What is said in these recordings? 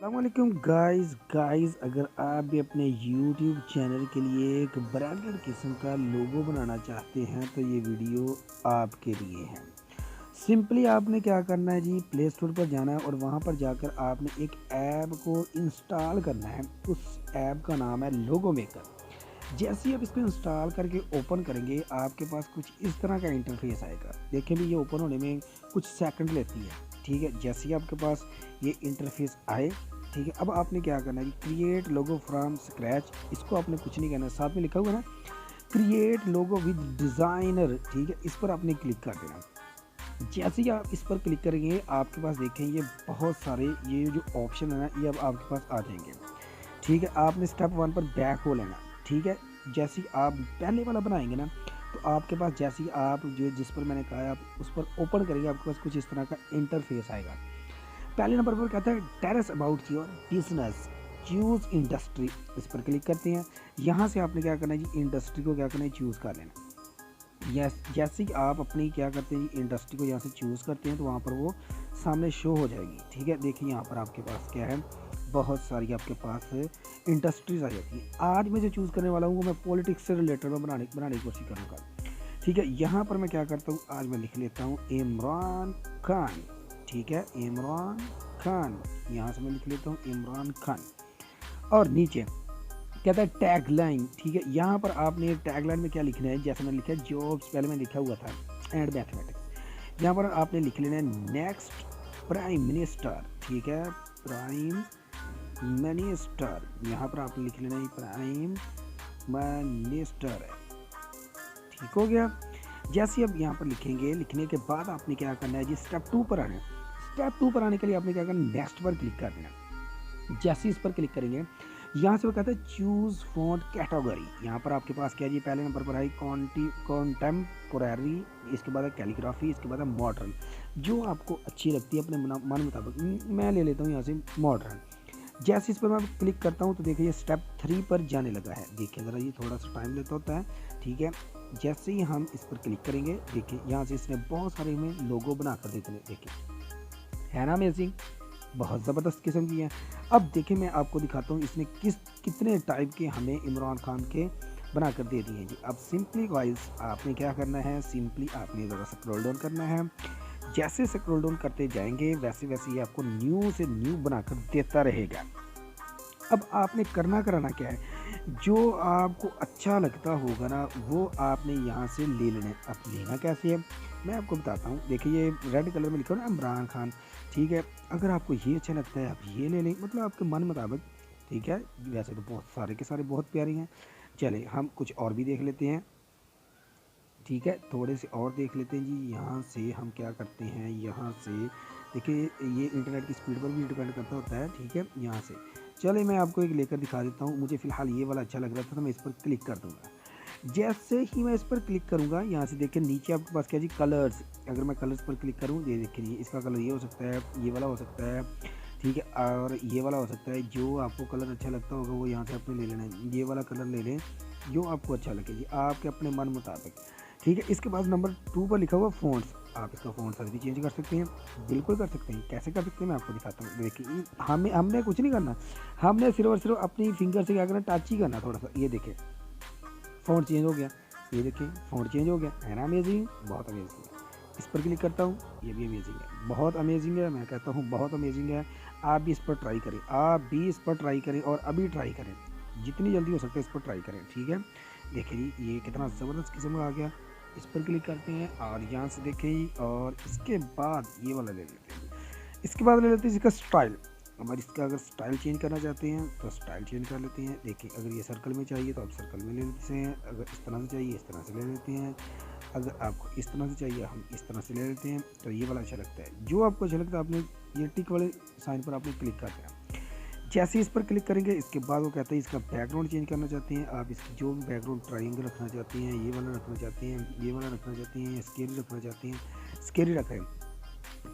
अस्सलामुअलैकुम गाइस अगर आप भी अपने यूट्यूब चैनल के लिए एक ब्रांडेड किस्म का लोगो बनाना चाहते हैं तो ये वीडियो आपके लिए है। सिंपली आपने क्या करना है जी, प्ले स्टोर पर जाना है और वहाँ पर जाकर आपने एक ऐप को इंस्टॉल करना है। उस ऐप का नाम है लोगो मेकर। जैसे ही आप इसको इंस्टॉल करके ओपन करेंगे आपके पास कुछ इस तरह का इंटरफेस आएगा। देखिए भी ये ओपन होने में कुछ सेकंड लेती है। ठीक है, जैसे ही आपके पास ये इंटरफेस आए, ठीक है, अब आपने क्या करना है, क्रिएट लोगो फ्रॉम स्क्रैच। इसको आपने कुछ नहीं करना, साथ में लिखा हुआ है ना क्रिएट लोगो विद डिज़ाइनर। ठीक है, इस पर आपने क्लिक कर देना। जैसे ही आप इस पर क्लिक करेंगे आपके पास देखें ये बहुत सारे ये जो ऑप्शन है ना ये अब आपके पास आ जाएंगे। ठीक है, आपने स्टेप वन पर बैक हो लेना। ठीक है, जैसे ही आप पहले वाला बनाएंगे ना तो आपके पास जैसे ही आप जो जिस पर मैंने कहा है आप उस पर ओपन करेंगे आपके पास कुछ इस तरह का इंटरफेस आएगा। पहले नंबर पर कहता है terrace about your business, choose industry. इस पर क्लिक करते हैं। यहाँ से आपने क्या करना है जी, इंडस्ट्री को क्या करना है, चूज़ कर लेना। यस, जैसे कि आप अपनी क्या करते हैं इंडस्ट्री को यहाँ से चूज़ करते हैं तो वहाँ पर वो सामने शो हो जाएगी। ठीक है, देखिए यहाँ पर आपके पास क्या है, बहुत सारी आपके पास इंडस्ट्रीज आ जाती हैं। आज मैं जो चूज़ करने वाला हूँ वो मैं पॉलिटिक्स से रिलेटेड में बनाने बनाने की कोशिश करूँगा। ठीक है, यहाँ पर मैं क्या करता हूँ, आज मैं लिख लेता हूँ इमरान खान। ठीक है, इमरान खान, यहाँ से मैं लिख लेता हूँ इमरान खान। और नीचे कहता है टैग लाइन। ठीक है, यहाँ पर आपने टैग लाइन में क्या लिखना है, जैसे मैंने लिखा है जॉब्स, पहले मैंने लिखा हुआ था एंड मैथमेटिक्स। यहाँ पर आपने लिख लेना है नेक्स्ट प्राइम मिनिस्टर। ठीक है, प्राइम मिनिस्टर, यहाँ पर आपने लिख लेना है प्राइम मिनिस्टर है। ठीक हो गया। जैसे अब यहाँ पर लिखेंगे, लिखने के बाद आपने क्या करना है जी, स्टेप टू पर आना है। स्टेप टू पर आने के लिए आपने क्या करना है, नेक्स्ट पर क्लिक कर देना। जैसे इस पर क्लिक करेंगे यहाँ से वो कहता है चूज़ फॉन्ट कैटेगरी। यहाँ पर आपके पास क्या जी, पहले नंबर पर है कॉन्टेम्पोरेरी, इसके बाद है कैलीग्राफी, इसके बाद है मॉडर्न। जो आपको अच्छी लगती है अपने मन मुताबिक, मैं ले लेता हूँ यहाँ से मॉडर्न। जैसे इस पर मैं क्लिक करता हूँ तो देखिए स्टेप 3 पर जाने लगा है। देखिए ज़रा ये थोड़ा सा टाइम लेता होता है। ठीक है, जैसे ही हम इस पर क्लिक करेंगे देखिए यहाँ से इसने बहुत सारे हमें लोगो बना कर देते हैं। देखिए है ना अमेजिंग, बहुत ज़बरदस्त किस्म की है। अब देखिए मैं आपको दिखाता हूँ इसने कितने टाइप के हमें इमरान खान के बना कर दे दिए हैं जी। अब सिंपली गाइस आपने क्या करना है, सिंपली आपने ज़रा स्क्रॉल डाउन करना है। जैसे स्क्रॉल डाउन करते जाएंगे वैसे वैसे ये आपको न्यू से न्यू बनाकर देता रहेगा। अब आपने करना कराना क्या है, जो आपको अच्छा लगता होगा ना वो आपने यहाँ से ले लेना है। अब लेना कैसे है मैं आपको बताता हूँ। देखिए ये रेड कलर में लिखा हो ना इमरान खान। ठीक है, अगर आपको ये अच्छा लगता है आप ये ले लें, मतलब आपके मन मुताबिक। ठीक है, वैसे तो बहुत सारे के सारे बहुत प्यारे हैं। चले हम कुछ और भी देख लेते हैं। ठीक है, थोड़े से और देख लेते हैं जी। यहाँ से हम क्या करते हैं, यहाँ से देखिए ये इंटरनेट की स्पीड पर भी डिपेंड करता होता है। ठीक है, यहाँ से चले मैं आपको एक लेकर दिखा देता हूँ। मुझे फ़िलहाल ये वाला अच्छा लग रहा था तो मैं इस पर क्लिक कर दूँगा। जैसे ही मैं इस पर क्लिक करूँगा यहाँ से देखिए नीचे आपके पास क्या जी, कलर्स। अगर मैं कलर्स पर क्लिक करूँ ये देखिए इसका कलर ये हो सकता है, ये वाला हो सकता है। ठीक है, और ये वाला हो सकता है। जो आपको कलर अच्छा लगता होगा वो यहाँ से आपने ले लेना है। ये वाला कलर ले लें जो आपको अच्छा लगे जी, आपके अपने मन मुताबिक। ठीक है, इसके बाद नंबर 2 पर लिखा हुआ फ़ॉन्ट्स। आप इसका फ़ॉन्ट साइज़ भी चेंज कर सकते हैं, बिल्कुल कर सकते हैं। कैसे कर सकते हैं मैं आपको दिखाता हूँ। देखिए हमने कुछ नहीं करना, हमने सिर्फ और सिर्फ अपनी फिंगर से क्या करना, टच ही करना थोड़ा सा। ये देखिए फ़ॉन्ट चेंज हो गया, ये देखिए फ़ॉन्ट चेंज हो गया, है ना अमेजिंग, बहुत अमेजिंग है। इस पर क्लिक करता हूँ, ये भी अमेजिंग है, बहुत अमेजिंग है। मैं कहता हूँ बहुत अमेजिंग है। आप भी इस पर ट्राई करें, आप भी इस पर ट्राई करें और अभी ट्राई करें, जितनी जल्दी हो सकता है इस पर ट्राई करें। ठीक है, देखिए जी ये कितना ज़बरदस्त किस्म का आ गया। इस पर क्लिक करते हैं और यहाँ से देखें और इसके बाद ये वाला ले लेते हैं। इसके बाद ले लेते हैं इसका स्टाइल। हमारे इसका अगर स्टाइल चेंज करना चाहते हैं तो स्टाइल चेंज कर लेते हैं। देखिए अगर ये सर्कल में चाहिए तो आप सर्कल में ले लेते हैं, अगर इस तरह से चाहिए इस तरह से ले लेते हैं, अगर आपको इस तरह से चाहिए हम इस तरह से ले लेते हैं। तो ये वाला अच्छा लगता है, जो आपको अच्छा लगता है आपने ये टिक वाले साइन पर आपने क्लिक कर दिया। जैसे इस पर क्लिक करेंगे इसके बाद वो कहता है इसका बैकग्राउंड चेंज करना चाहते हैं आप, इसकी जो भी बैकग्राउंड ट्रायंगल रखना चाहते हैं, ये वाला रखना चाहते हैं, ये वाला रखना चाहते हैं, स्केरी रखना चाहते हैं, स्केरी रखें।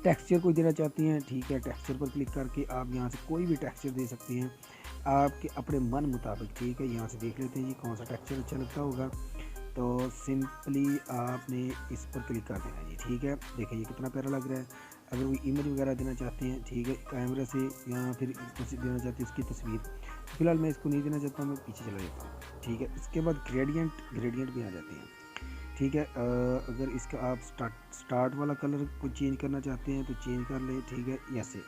टेक्सचर कोई देना चाहती हैं, ठीक है, टेक्सचर पर क्लिक करके आप यहाँ से कोई भी टेक्सचर दे सकते हैं आपके अपने मन मुताबिक। ठीक है, यहाँ से देख लेते हैं जी कौन सा टेक्सचर अच्छा लगता होगा। तो सिंपली आपने इस पर क्लिक कर देना जी। ठीक है, देखिए ये कितना प्यारा लग रहा है। अगर कोई इमेज वगैरह देना चाहते हैं, ठीक है, कैमरा से, या फिर कुछ देना चाहते हैं उसकी तस्वीर, फ़िलहाल मैं इसको नहीं देना चाहता हूँ, मैं पीछे चला जाता हूँ, ठीक है। इसके बाद ग्रेडियंट भी आ जाते हैं, ठीक है। अगर इसका आप स्टार्ट वाला कलर को चेंज करना चाहते हैं तो चेंज कर ले, ठीक है, ऐसे,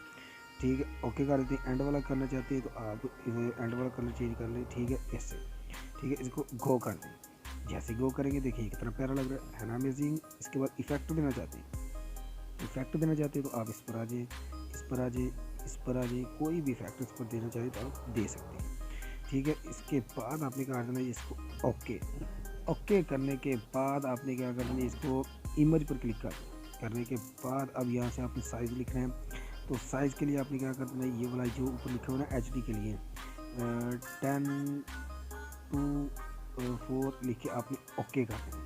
ठीक है, ओके कर देते हैं। एंड वाला करना चाहते हैं तो आप एंड वाला कलर चेंज कर ले, ठीक है, ऐसे, ठीक है। इसको गो कर दें, जैसे गो करेंगे देखिए कितना प्यारा लग रहा है ना, अमेजिंग। इसके बाद इफेक्ट देना चाहते हैं, तो आप इस पर आ जाए, इस पर आ जाए, इस पर आ जाए, कोई भी इफेक्ट इस पर देना चाहे तो आप दे सकते हैं, ठीक है। इसके बाद आपने क्या करना है, इसको ओके करने के बाद आपने क्या करना है, इसको इमेज पर क्लिक करने के बाद अब यहाँ से आपने साइज़ लिखना है। तो साइज़ के लिए आपने क्या करना है, ये वाला जो ऊपर लिखा हुआ है ना HD के लिए 10:4 लिख के आपने ओके कर देना।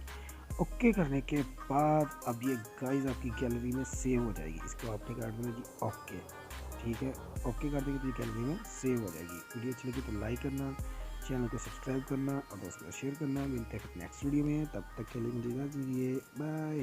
ओके करने के बाद अब ये गाइस आपकी गैलरी में सेव हो जाएगी। इसको आपने कर देना जी ओके, ठीक है। ओके कर देंगे तो ये गैलरी में सेव हो जाएगी। वीडियो अच्छी लगी तो लाइक करना, चैनल को सब्सक्राइब करना और दोस्तों को शेयर करना। मिलते हैं नेक्स्ट वीडियो में, तब तक के लिए मुझे इजाज़त दीजिए, बाय।